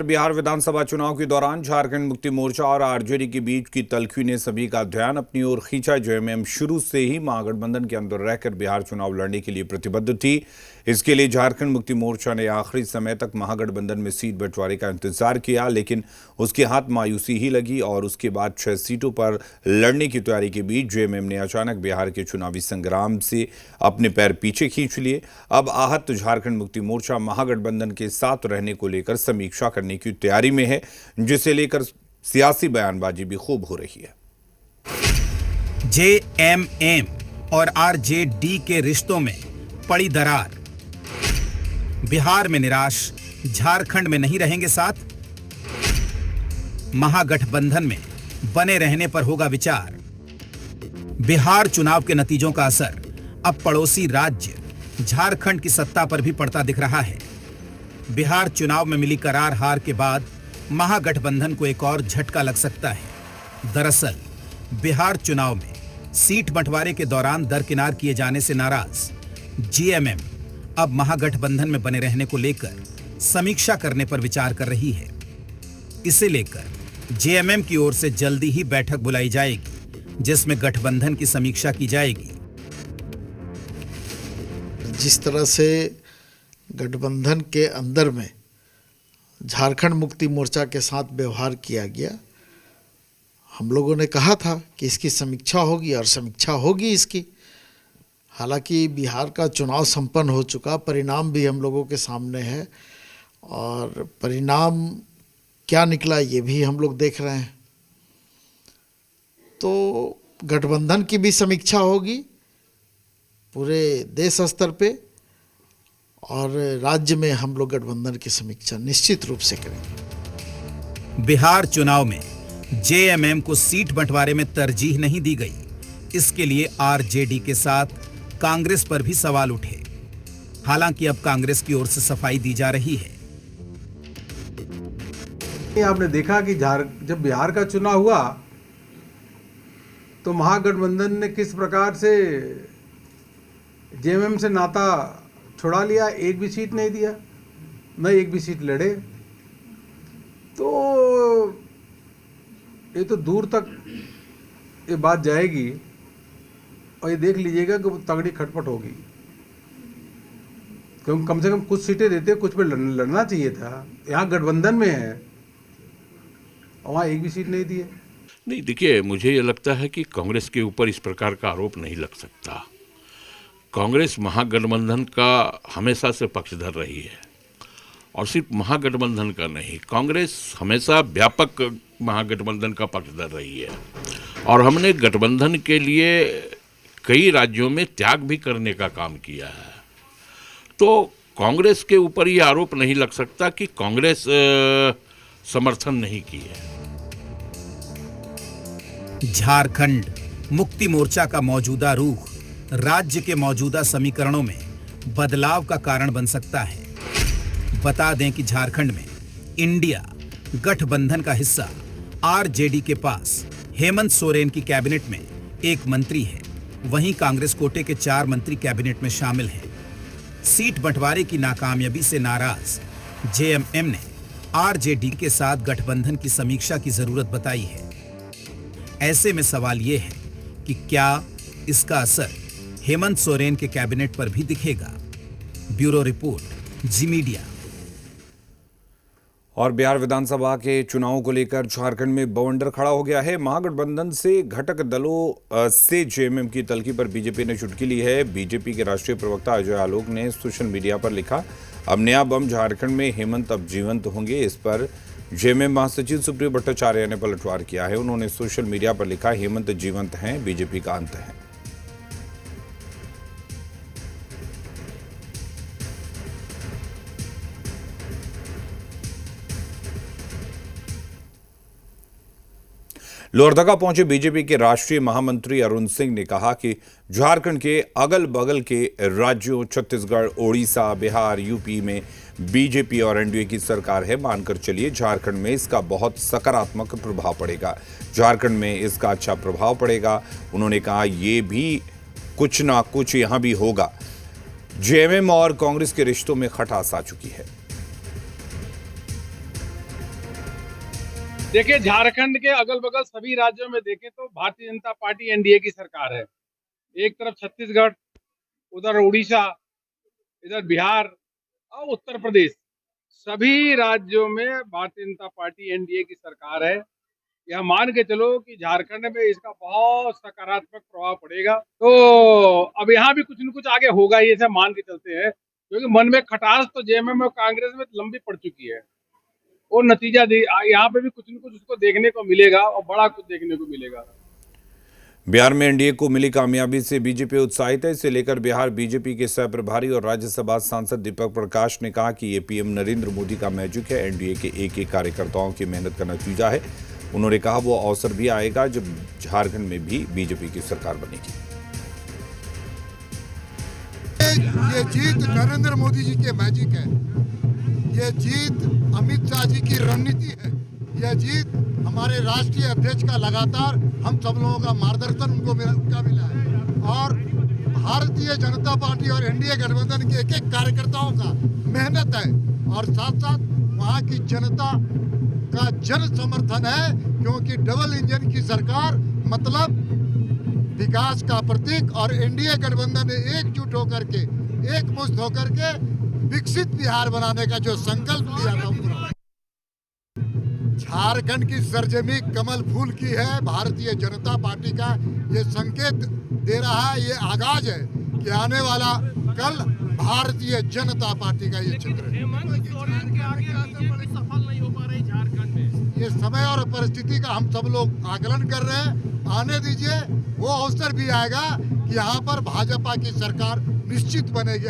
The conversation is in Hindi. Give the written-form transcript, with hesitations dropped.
बिहार विधानसभा चुनाव के दौरान झारखंड मुक्ति मोर्चा और आरजेडी के बीच की तल्खी ने सभी का ध्यान अपनी ओर खींचा। जेएमएम शुरू से ही महागठबंधन के अंदर रहकर बिहार चुनाव लड़ने के लिए प्रतिबद्ध थी। इसके लिए झारखंड मुक्ति मोर्चा ने आखिरी समय तक महागठबंधन में सीट बंटवारे का इंतजार किया, लेकिन उसके हाथ मायूसी ही लगी और उसके बाद 6 सीटों पर लड़ने की तैयारी के बीच जेएमएम ने अचानक बिहार के चुनावी संग्राम से अपने पैर पीछे खींच लिए। अब आहत झारखंड मुक्ति मोर्चा महागठबंधन के साथ रहने को लेकर समीक्षा करने की तैयारी में है, जिसे लेकर सियासी बयानबाजी भी खूब हो रही है। जेएमएम और आरजेडी के रिश्तों में पड़ी दरार, बिहार में निराश, झारखंड में नहीं रहेंगे साथ। महागठबंधन में बने रहने पर होगा विचार। बिहार चुनाव के नतीजों का असर अब पड़ोसी राज्य झारखंड की सत्ता पर भी पड़ता दिख रहा है। बिहार चुनाव में मिली करार हार के बाद महागठबंधन को एक और झटका लग सकता है। दरअसल बिहार चुनाव में सीट बंटवारे के दौरान दरकिनार किए जाने से नाराज जेएमएम अब महागठबंधन में बने रहने को लेकर समीक्षा करने पर विचार कर रही है। इसे लेकर जेएमएम की ओर से जल्दी ही बैठक बुलाई जाएगी, जिसमें गठबंधन की समीक्षा की जाएगी। जिस तरह से गठबंधन के अंदर में झारखंड मुक्ति मोर्चा के साथ व्यवहार किया गया, हम लोगों ने कहा था कि इसकी समीक्षा होगी और समीक्षा होगी इसकी। हालांकि बिहार का चुनाव संपन्न हो चुका, परिणाम भी हम लोगों के सामने है और परिणाम क्या निकला ये भी हम लोग देख रहे हैं। तो गठबंधन की भी समीक्षा होगी पूरे देश स्तर पे और राज्य में हम लोग गठबंधन की समीक्षा निश्चित रूप से करेंगे। बिहार चुनाव में जेएमएम को सीट बंटवारे में तरजीह नहीं दी गई। इसके लिए आरजेडी के साथ कांग्रेस पर भी सवाल उठे। हालांकि अब कांग्रेस की ओर से सफाई दी जा रही है। आपने देखा कि जब बिहार का चुनाव हुआ तो महागठबंधन ने किस प्रकार से जेएमएम से नाता छुड़ा लिया। एक भी सीट नहीं दिया, न एक भी सीट लड़े। तो ये तो दूर तक ये बात जाएगी और ये देख लीजिएगा कि तगड़ी खटपट होगी, क्योंकि कम से कम कुछ सीटें देते, कुछ पे लड़ना चाहिए था। यहाँ गठबंधन में है और वहाँ एक भी सीट नहीं दी है। नहीं, देखिए, मुझे ये लगता है कि कांग्रेस के ऊपर इस प्रकार का आरोप नहीं लग सकता। कांग्रेस महागठबंधन का हमेशा से पक्षधर रही है और सिर्फ महागठबंधन का नहीं, कांग्रेस हमेशा व्यापक महागठबंधन का पक्षधर रही है और हमने गठबंधन के लिए कई राज्यों में त्याग भी करने का काम किया है। तो कांग्रेस के ऊपर ये आरोप नहीं लग सकता कि कांग्रेस समर्थन नहीं की है। झारखंड मुक्ति मोर्चा का मौजूदा रुख राज्य के मौजूदा समीकरणों में बदलाव का कारण बन सकता है। बता दें कि झारखंड में इंडिया गठबंधन का हिस्सा आरजेडी के पास हेमंत सोरेन की कैबिनेट में एक मंत्री है। वहीं कांग्रेस कोटे के 4 मंत्री कैबिनेट में शामिल हैं। सीट बंटवारे की नाकामयाबी से नाराज जेएमएम ने आरजेडी के साथ गठबंधन की समीक्षा की जरूरत बताई है। ऐसे में सवाल यह है कि क्या इसका असर हेमंत सोरेन के कैबिनेट पर भी दिखेगा। ब्यूरो रिपोर्ट, जी मीडिया। और बिहार विधानसभा के चुनाव को लेकर झारखंड में बवंडर खड़ा हो गया है। महागठबंधन से घटक दलों से जेएमएम की तल्खी पर बीजेपी ने चुटकी ली है। बीजेपी के राष्ट्रीय प्रवक्ता अजय आलोक ने सोशल मीडिया पर लिखा, अब नया बम झारखंड में, हेमंत अब जीवंत होंगे। इस पर जेएमएम महासचिव सुप्रियो भट्टाचार्य ने पलटवार किया है। उन्होंने सोशल मीडिया पर लिखा, हेमंत जीवंत हैं, बीजेपी का अंत है। लोहरदगा पहुंचे बीजेपी के राष्ट्रीय महामंत्री अरुण सिंह ने कहा कि झारखंड के अगल बगल के राज्यों छत्तीसगढ़, ओडिशा, बिहार, यूपी में बीजेपी और एनडीए की सरकार है। मानकर चलिए, झारखंड में इसका बहुत सकारात्मक प्रभाव पड़ेगा। झारखंड में इसका अच्छा प्रभाव पड़ेगा। उन्होंने कहा, ये भी कुछ ना कुछ यहां भी होगा। जेएमएम और कांग्रेस के रिश्तों में खटास आ चुकी है। देखिए, झारखंड के अगल बगल सभी राज्यों में देखें तो भारतीय जनता पार्टी एनडीए की सरकार है। एक तरफ छत्तीसगढ़, उधर उड़ीसा, इधर बिहार और उत्तर प्रदेश, सभी राज्यों में भारतीय जनता पार्टी एनडीए की सरकार है। यह मान के चलो कि झारखंड में इसका बहुत सकारात्मक प्रभाव पड़ेगा। तो अब यहाँ भी कुछ न कुछ आगे होगा, ये सब मान के चलते हैं, क्योंकि मन में खटास तो जेएमएम और कांग्रेस में लंबी पड़ चुकी है। और नतीजा यहाँ पे भी कुछ न कुछ उसको देखने को मिलेगा और बड़ा कुछ देखने को मिलेगा। बिहार में एनडीए को मिली कामयाबी से बीजेपी उत्साहित है। इसे लेकर बिहार बीजेपी के सह प्रभारी और राज्यसभा सांसद दीपक प्रकाश ने कहा कि ये पीएम नरेंद्र मोदी का मैजिक है, एनडीए के एक एक कार्यकर्ताओं की मेहनत का नतीजा है। उन्होंने कहा वो अवसर भी आएगा जब झारखंड में भी बीजेपी की सरकार बनेगी। ये जीत नरेंद्र मोदी जी के मैजिक है, ये जीत अमित शाह जी की रणनीति है, यह जीत हमारे राष्ट्रीय अध्यक्ष का लगातार हम सब लोगों का मार्गदर्शन उनका मिला है, और भारतीय जनता पार्टी और एनडीए गठबंधन के एक एक कार्यकर्ताओं का मेहनत है, और साथ साथ वहाँ की जनता का जन समर्थन है, क्योंकि डबल इंजन की सरकार मतलब विकास का प्रतीक, और एनडीए गठबंधन ने एकजुट होकर के एक मुश्त होकर के विकसित बिहार बनाने का जो संकल्प लिया था पूरा। झारखंड की सरजमी कमल फूल की है, भारतीय जनता पार्टी का ये संकेत दे रहा है, ये आगाज है कि आने वाला कल भारतीय जनता पार्टी का ये चित्र है। ये समय और परिस्थिति का हम सब लोग आकलन कर रहे हैं, आने दीजिए, वो अवसर भी आएगा कि यहाँ पर भाजपा की सरकार निश्चित बनेगी।